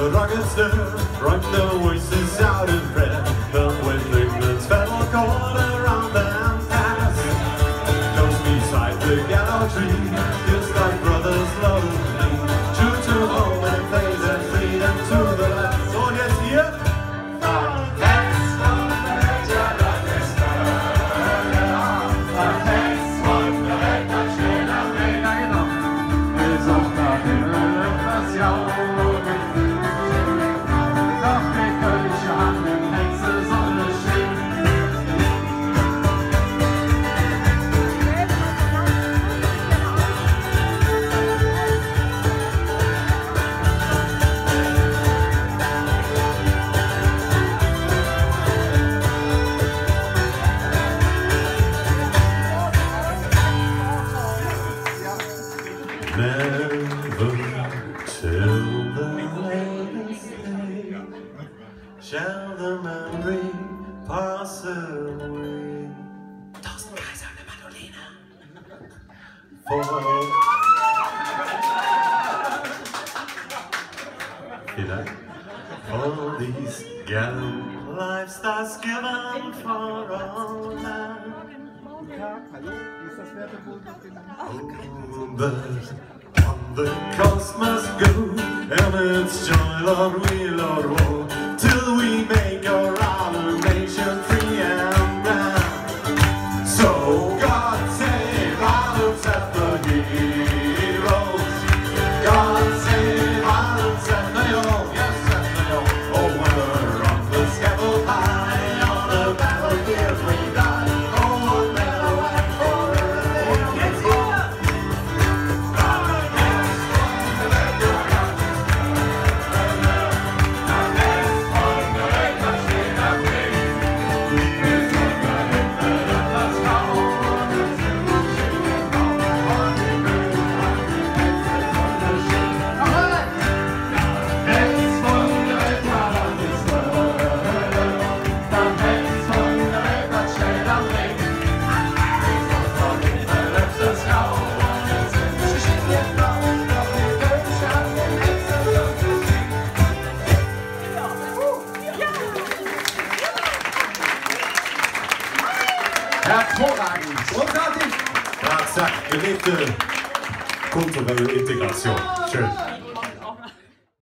the rugged stir, rung the voices out in prayer. The wind England's fell cord around them past. Close beside the gallows tree, just like brothers lovingly, true to home and faith and freedom to the last. So yes, here. Never till the latest day shall the memory pass away. 1000 Kaiser eine Mandoline. For these gallant lives that's given for all man. But on the coast must go, and it's joy, Lord, we, Lord, woe, till we make our nation free and grand. So God save Ireland and the heroes. God save Ireland and they all, yes, and they all. Oh, whether on the scaffold high, on the battlefield we die. Hervorragend! Großartig! Ja, zack, gelebte kulturelle Integration. Schön.